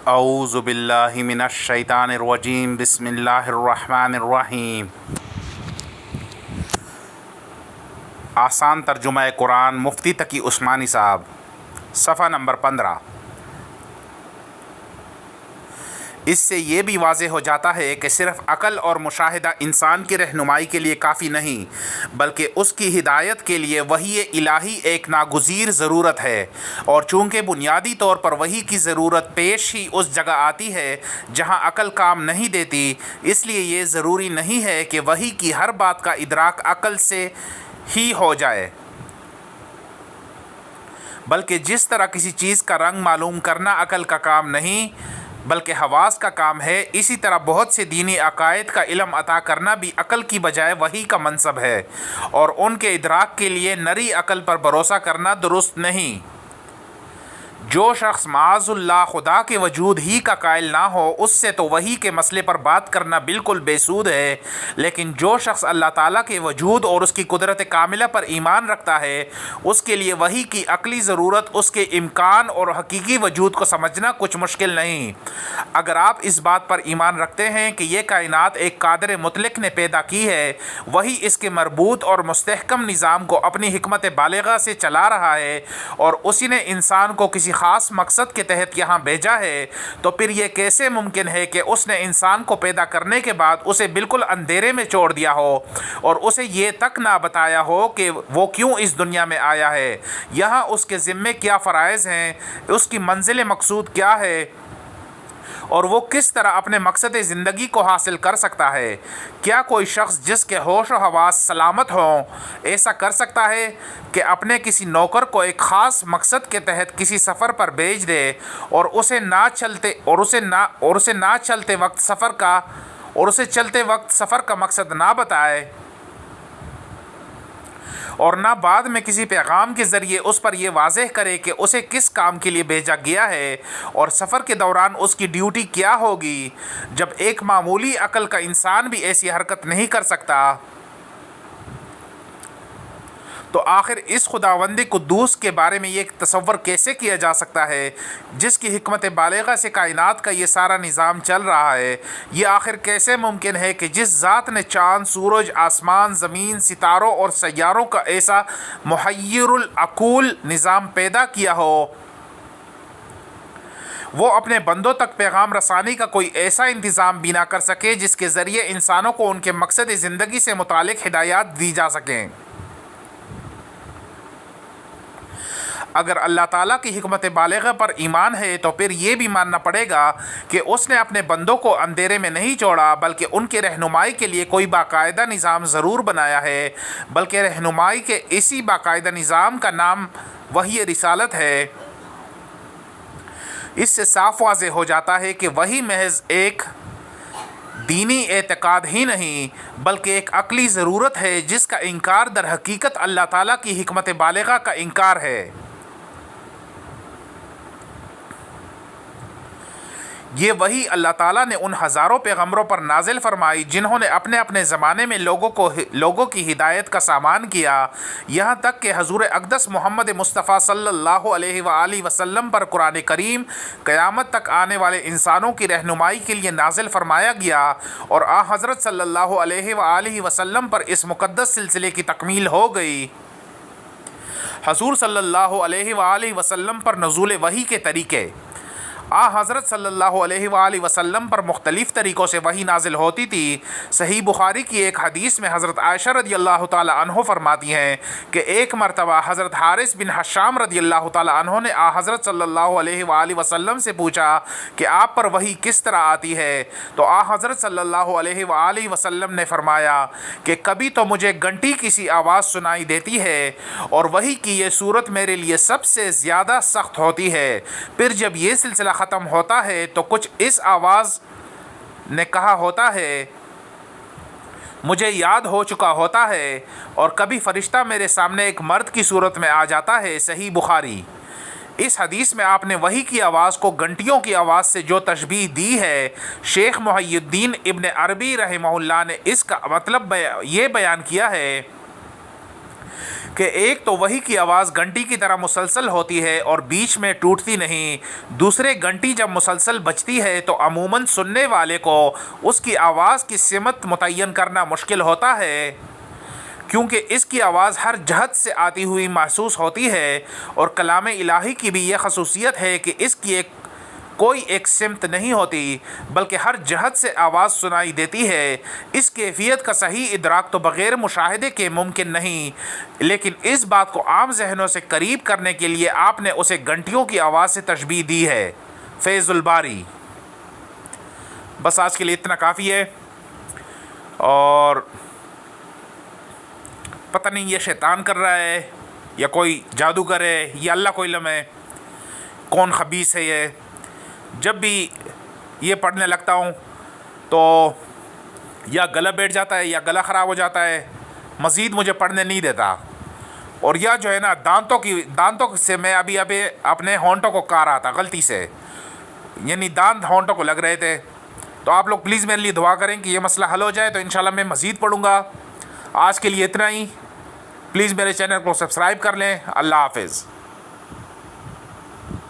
اعوذ باللہ من الشیطان الرجیم بسم اللہ الرحمن الرحیم۔ آسان ترجمہ قرآن مفتی تقی عثمانی صاحب، صفحہ نمبر 15۔ اس سے یہ بھی واضح ہو جاتا ہے کہ صرف عقل اور مشاہدہ انسان کی رہنمائی کے لیے کافی نہیں، بلکہ اس کی ہدایت کے لیے وحی الہی ایک ناگزیر ضرورت ہے، اور چونکہ بنیادی طور پر وحی کی ضرورت پیش ہی اس جگہ آتی ہے جہاں عقل کام نہیں دیتی، اس لیے یہ ضروری نہیں ہے کہ وحی کی ہر بات کا ادراک عقل سے ہی ہو جائے، بلکہ جس طرح کسی چیز کا رنگ معلوم کرنا عقل کا کام نہیں بلکہ حواس کا کام ہے، اسی طرح بہت سے دینی عقائد کا علم عطا کرنا بھی عقل کی بجائے وحی کا منصب ہے، اور ان کے ادراک کے لیے نری عقل پر بھروسہ کرنا درست نہیں۔ جو شخص معاذ اللہ خدا کے وجود ہی کا قائل نہ ہو، اس سے تو وحی کے مسئلے پر بات کرنا بالکل بے سود ہے، لیکن جو شخص اللہ تعالیٰ کے وجود اور اس کی قدرت کاملہ پر ایمان رکھتا ہے، اس کے لیے وحی کی عقلی ضرورت، اس کے امکان اور حقیقی وجود کو سمجھنا کچھ مشکل نہیں۔ اگر آپ اس بات پر ایمان رکھتے ہیں کہ یہ کائنات ایک قادر مطلق نے پیدا کی ہے، وہی اس کے مربوط اور مستحکم نظام کو اپنی حکمت بالغہ سے چلا رہا ہے، اور اسی نے انسان کو کسی خاص مقصد کے تحت یہاں بھیجا ہے، تو پھر یہ کیسے ممکن ہے کہ اس نے انسان کو پیدا کرنے کے بعد اسے بالکل اندھیرے میں چھوڑ دیا ہو اور اسے یہ تک نہ بتایا ہو کہ وہ کیوں اس دنیا میں آیا ہے، یہاں اس کے ذمے کیا فرائض ہیں، اس کی منزل مقصود کیا ہے، اور وہ کس طرح اپنے مقصد زندگی کو حاصل کر سکتا ہے؟ کیا کوئی شخص جس کے ہوش و حواس سلامت ہوں ایسا کر سکتا ہے کہ اپنے کسی نوکر کو ایک خاص مقصد کے تحت کسی سفر پر بھیج دے اور اسے چلتے وقت سفر کا مقصد نہ بتائے، اور نہ بعد میں کسی پیغام کے ذریعے اس پر یہ واضح کرے کہ اسے کس کام کے لیے بھیجا گیا ہے اور سفر کے دوران اس کی ڈیوٹی کیا ہوگی؟ جب ایک معمولی عقل کا انسان بھی ایسی حرکت نہیں کر سکتا، تو آخر اس خداوند قدوس کے بارے میں یہ تصور کیسے کیا جا سکتا ہے جس کی حکمت بالغہ سے کائنات کا یہ سارا نظام چل رہا ہے؟ یہ آخر کیسے ممکن ہے کہ جس ذات نے چاند، سورج، آسمان، زمین، ستاروں اور سیاروں کا ایسا محیر العقول نظام پیدا کیا ہو، وہ اپنے بندوں تک پیغام رسانی کا کوئی ایسا انتظام بھی نہ کر سکے جس کے ذریعے انسانوں کو ان کے مقصد زندگی سے متعلق ہدایات دی جا سکیں؟ اگر اللہ تعالیٰ کی حکمت بالغہ پر ایمان ہے تو پھر یہ بھی ماننا پڑے گا کہ اس نے اپنے بندوں کو اندھیرے میں نہیں چھوڑا، بلکہ ان کی رہنمائی کے لیے کوئی باقاعدہ نظام ضرور بنایا ہے، بلکہ رہنمائی کے اسی باقاعدہ نظام کا نام وحی رسالت ہے۔ اس سے صاف واضح ہو جاتا ہے کہ وحی محض ایک دینی اعتقاد ہی نہیں بلکہ ایک عقلی ضرورت ہے جس کا انکار در حقیقت اللہ تعالیٰ کی حکمت بالغہ کا انکار ہے۔ یہ وحی اللہ تعالیٰ نے ان ہزاروں پیغمبروں پر نازل فرمائی جنہوں نے اپنے اپنے زمانے میں لوگوں کی ہدایت کا سامان کیا، یہاں تک کہ حضور اقدس محمد مصطفیٰ صلی اللہ علیہ وآلہ وسلم پر قرآن کریم قیامت تک آنے والے انسانوں کی رہنمائی کے لیے نازل فرمایا گیا، اور حضرت صلی اللہ علیہ وآلہ وسلم پر اس مقدس سلسلے کی تکمیل ہو گئی۔ حضور صلی اللہ علیہ وآلہ وسلم پر نزول وحی کے طریقے۔ حضرت صلی اللہ علیہ وآلہ وسلم پر مختلف طریقوں سے وحی نازل ہوتی تھی۔ صحیح بخاری کی ایک حدیث میں حضرت عائشہ رضی اللہ تعالی عنہ فرماتی ہیں کہ ایک مرتبہ حضرت حارث بن حشام رضی اللہ تعالی عنہ نے حضرت صلی اللہ علیہ وآلہ وسلم سے پوچھا کہ آپ پر وحی کس طرح آتی ہے؟ تو حضرت صلی اللہ علیہ وآلہ وسلم نے فرمایا کہ کبھی تو مجھے گھنٹی کی سی آواز سنائی دیتی ہے، اور وحی کی یہ صورت میرے لیے سب سے زیادہ سخت ہوتی ہے، پھر جب یہ سلسلہ ختم ہوتا ہے تو کچھ اس آواز نے کہا ہوتا ہے، مجھے یاد ہو چکا ہوتا ہے، اور کبھی فرشتہ میرے سامنے ایک مرد کی صورت میں آ جاتا ہے۔ صحیح بخاری۔ اس حدیث میں آپ نے وحی کی آواز کو گھنٹیوں کی آواز سے جو تشبیہ دی ہے، شیخ محی الدین ابن عربی رحمہ اللہ نے اس کا مطلب یہ بیان کیا ہے کہ ایک تو وہی کی آواز گھنٹی کی طرح مسلسل ہوتی ہے اور بیچ میں ٹوٹتی نہیں، دوسرے گھنٹی جب مسلسل بجتی ہے تو عموماً سننے والے کو اس کی آواز کی سمت متعین کرنا مشکل ہوتا ہے، کیونکہ اس کی آواز ہر جہت سے آتی ہوئی محسوس ہوتی ہے، اور کلام الہی کی بھی یہ خصوصیت ہے کہ اس کی کوئی ایک سمت نہیں ہوتی بلکہ ہر جہت سے آواز سنائی دیتی ہے۔ اس کیفیت کا صحیح ادراک تو بغیر مشاہدے کے ممکن نہیں، لیکن اس بات کو عام ذہنوں سے قریب کرنے کے لیے آپ نے اسے گھنٹیوں کی آواز سے تشبیہ دی ہے۔ فیض الباری۔ بس آج کے لیے اتنا کافی ہے، اور پتہ نہیں یہ شیطان کر رہا ہے یا کوئی جادوگر ہے یا اللہ کو علم ہے کون خبیث ہے یہ۔ جب بھی یہ پڑھنے لگتا ہوں تو یا گلا بیٹھ جاتا ہے یا گلا خراب ہو جاتا ہے، مزید مجھے پڑھنے نہیں دیتا، اور یا جو ہے نا دانتوں سے میں ابھی اپنے ہونٹوں کو کاٹ رہا تھا غلطی سے، یعنی دانت ہونٹوں کو لگ رہے تھے۔ تو آپ لوگ پلیز میرے لیے دعا کریں کہ یہ مسئلہ حل ہو جائے، تو انشاءاللہ میں مزید پڑھوں گا۔ آج کے لیے اتنا ہی، پلیز میرے چینل کو سبسکرائب کر لیں۔ اللہ حافظ۔